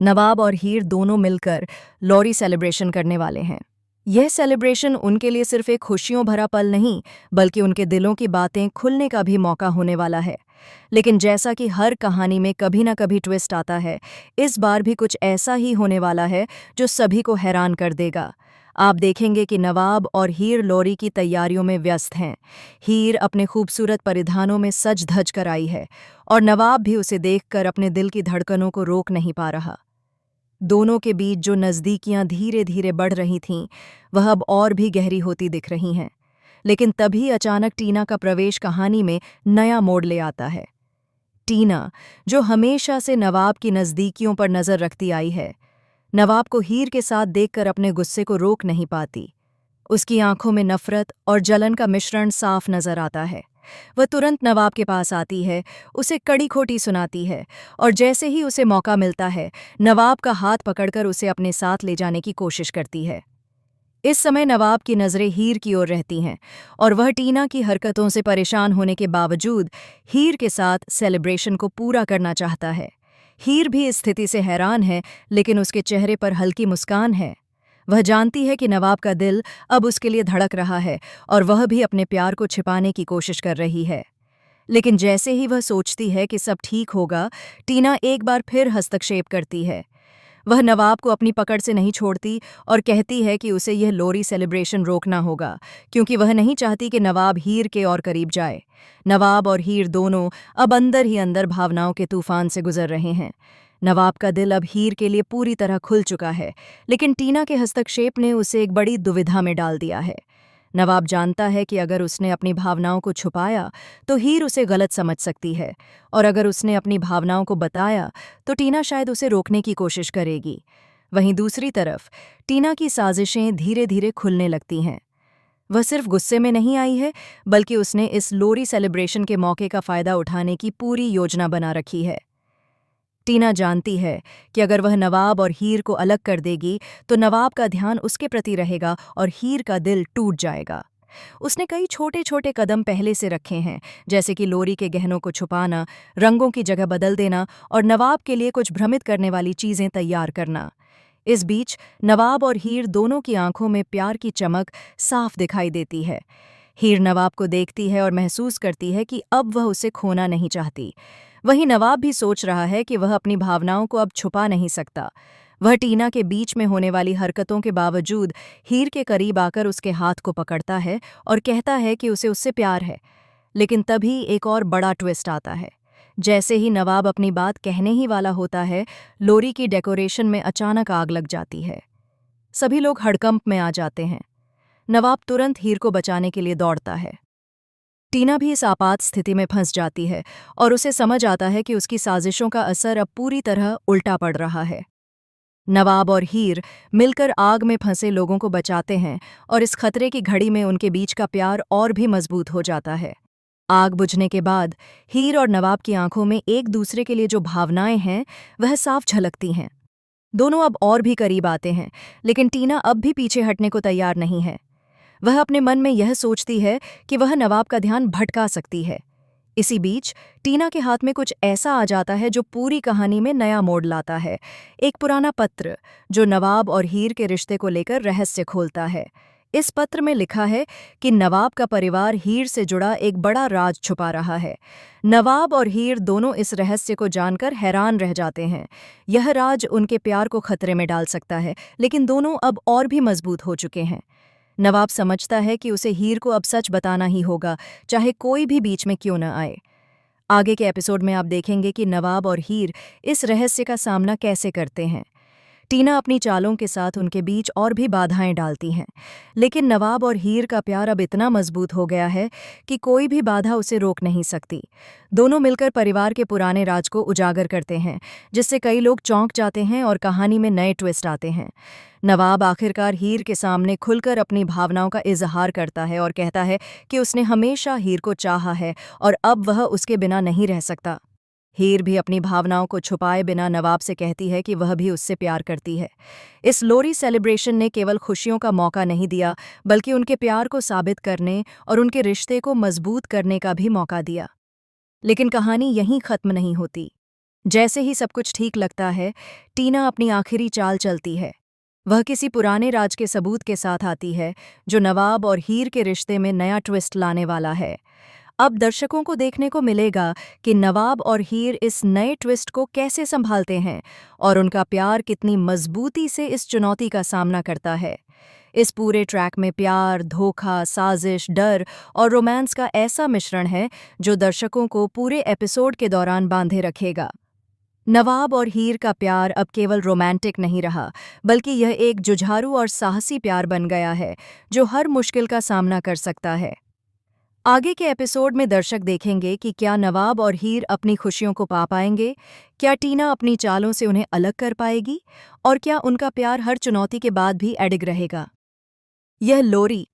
नवाब और हीर दोनों मिलकर लोरी सेलिब्रेशन करने वाले हैं। यह सेलिब्रेशन उनके लिए सिर्फ एक खुशियों भरा पल नहीं, बल्कि उनके दिलों की बातें खुलने का भी मौका होने वाला है। लेकिन जैसा कि हर कहानी में कभी ना कभी ट्विस्ट आता है, इस बार भी कुछ ऐसा ही होने वाला है जो सभी को हैरान कर देगा। आप देखेंगे कि नवाब और हीर लोरी की तैयारियों में व्यस्त हैं। हीर अपने खूबसूरत परिधानों में सज धज कर आई है और नवाब भी उसे देखकर अपने दिल की धड़कनों को रोक नहीं पा रहा। दोनों के बीच जो नज़दीकियां धीरे धीरे बढ़ रही थीं, वह अब और भी गहरी होती दिख रही हैं। लेकिन तभी अचानक टीना का प्रवेश कहानी में नया मोड़ ले आता है। टीना, जो हमेशा से नवाब की नज़दीकियों पर नज़र रखती आई है, नवाब को हीर के साथ देखकर अपने गुस्से को रोक नहीं पाती। उसकी आंखों में नफरत और जलन का मिश्रण साफ नजर आता है। वह तुरंत नवाब के पास आती है, उसे कड़ी खोटी सुनाती है और जैसे ही उसे मौका मिलता है, नवाब का हाथ पकड़कर उसे अपने साथ ले जाने की कोशिश करती है। इस समय नवाब की नज़रें हीर की ओर रहती हैं और वह टीना की हरकतों से परेशान होने के बावजूद हीर के साथ सेलिब्रेशन को पूरा करना चाहता है। हीर भी इस स्थिति से हैरान है, लेकिन उसके चेहरे पर हल्की मुस्कान है। वह जानती है कि नवाब का दिल अब उसके लिए धड़क रहा है और वह भी अपने प्यार को छिपाने की कोशिश कर रही है। लेकिन जैसे ही वह सोचती है कि सब ठीक होगा, टीना एक बार फिर हस्तक्षेप करती है। वह नवाब को अपनी पकड़ से नहीं छोड़ती और कहती है कि उसे यह लोरी सेलिब्रेशन रोकना होगा, क्योंकि वह नहीं चाहती कि नवाब हीर के और करीब जाए। नवाब और हीर दोनों अब अंदर ही अंदर भावनाओं के तूफान से गुजर रहे हैं। नवाब का दिल अब हीर के लिए पूरी तरह खुल चुका है, लेकिन टीना के हस्तक्षेप ने उसे एक बड़ी दुविधा में डाल दिया है। नवाब जानता है कि अगर उसने अपनी भावनाओं को छुपाया तो हीर उसे गलत समझ सकती है, और अगर उसने अपनी भावनाओं को बताया तो टीना शायद उसे रोकने की कोशिश करेगी। वहीं दूसरी तरफ टीना की साजिशें धीरे धीरे खुलने लगती हैं। वह सिर्फ गुस्से में नहीं आई है, बल्कि उसने इस लोरी सेलिब्रेशन के मौके का फायदा उठाने की पूरी योजना बना रखी है। टीना जानती है कि अगर वह नवाब और हीर को अलग कर देगी तो नवाब का ध्यान उसके प्रति रहेगा और हीर का दिल टूट जाएगा। उसने कई छोटे छोटे कदम पहले से रखे हैं, जैसे कि लोरी के गहनों को छुपाना, रंगों की जगह बदल देना और नवाब के लिए कुछ भ्रमित करने वाली चीजें तैयार करना। इस बीच नवाब और हीर दोनों की आंखों में प्यार की चमक साफ दिखाई देती है। हीर नवाब को देखती है और महसूस करती है कि अब वह उसे खोना नहीं चाहती। वहीं नवाब भी सोच रहा है कि वह अपनी भावनाओं को अब छुपा नहीं सकता। वह टीना के बीच में होने वाली हरकतों के बावजूद हीर के करीब आकर उसके हाथ को पकड़ता है और कहता है कि उसे उससे प्यार है। लेकिन तभी एक और बड़ा ट्विस्ट आता है। जैसे ही नवाब अपनी बात कहने ही वाला होता है, लोरी की डेकोरेशन में अचानक आग लग जाती है। सभी लोग हड़कंप में आ जाते हैं। नवाब तुरंत हीर को बचाने के लिए दौड़ता है। टीना भी इस आपात स्थिति में फंस जाती है और उसे समझ आता है कि उसकी साजिशों का असर अब पूरी तरह उल्टा पड़ रहा है। नवाब और हीर मिलकर आग में फंसे लोगों को बचाते हैं और इस खतरे की घड़ी में उनके बीच का प्यार और भी मजबूत हो जाता है। आग बुझने के बाद हीर और नवाब की आंखों में एक दूसरे के लिए जो भावनाएं हैं, वह साफ झलकती हैं। दोनों अब और भी करीब आते हैं, लेकिन टीना अब भी पीछे हटने को तैयार नहीं है। वह अपने मन में यह सोचती है कि वह नवाब का ध्यान भटका सकती है। इसी बीच टीना के हाथ में कुछ ऐसा आ जाता है जो पूरी कहानी में नया मोड़ लाता है। एक पुराना पत्र जो नवाब और हीर के रिश्ते को लेकर रहस्य खोलता है। इस पत्र में लिखा है कि नवाब का परिवार हीर से जुड़ा एक बड़ा राज छुपा रहा है। नवाब और हीर दोनों इस रहस्य को जानकर हैरान रह जाते हैं। यह राज उनके प्यार को खतरे में डाल सकता है, लेकिन दोनों अब और भी मजबूत हो चुके हैं। नवाब समझता है कि उसे हीर को अब सच बताना ही होगा, चाहे कोई भी बीच में क्यों न आए। आगे के एपिसोड में आप देखेंगे कि नवाब और हीर इस रहस्य का सामना कैसे करते हैं। टीना अपनी चालों के साथ उनके बीच और भी बाधाएं डालती हैं, लेकिन नवाब और हीर का प्यार अब इतना मजबूत हो गया है कि कोई भी बाधा उसे रोक नहीं सकती। दोनों मिलकर परिवार के पुराने राज को उजागर करते हैं, जिससे कई लोग चौंक जाते हैं और कहानी में नए ट्विस्ट आते हैं। नवाब आखिरकार हीर के सामने खुलकर अपनी भावनाओं का इजहार करता है और कहता है कि उसने हमेशा हीर को चाहा है और अब वह उसके बिना नहीं रह सकता। हीर भी अपनी भावनाओं को छुपाए बिना नवाब से कहती है कि वह भी उससे प्यार करती है। इस लोरी सेलिब्रेशन ने केवल खुशियों का मौका नहीं दिया, बल्कि उनके प्यार को साबित करने और उनके रिश्ते को मजबूत करने का भी मौका दिया। लेकिन कहानी यहीं खत्म नहीं होती। जैसे ही सब कुछ ठीक लगता है, टीना अपनी आखिरी चाल चलती है। वह किसी पुराने राज के सबूत के साथ आती है, जो नवाब और हीर के रिश्ते में नया ट्विस्ट लाने वाला है। अब दर्शकों को देखने को मिलेगा कि नवाब और हीर इस नए ट्विस्ट को कैसे संभालते हैं और उनका प्यार कितनी मजबूती से इस चुनौती का सामना करता है। इस पूरे ट्रैक में प्यार, धोखा, साजिश, डर और रोमांस का ऐसा मिश्रण है जो दर्शकों को पूरे एपिसोड के दौरान बांधे रखेगा। नवाब और हीर का प्यार अब केवल रोमांटिक नहीं रहा, बल्कि यह एक जुझारू और साहसी प्यार बन गया है, जो हर मुश्किल का सामना कर सकता है। आगे के एपिसोड में दर्शक देखेंगे कि क्या नवाब और हीर अपनी खुशियों को पा पाएंगे, क्या टीना अपनी चालों से उन्हें अलग कर पाएगी, और क्या उनका प्यार हर चुनौती के बाद भी अडिग रहेगा। यह लोरी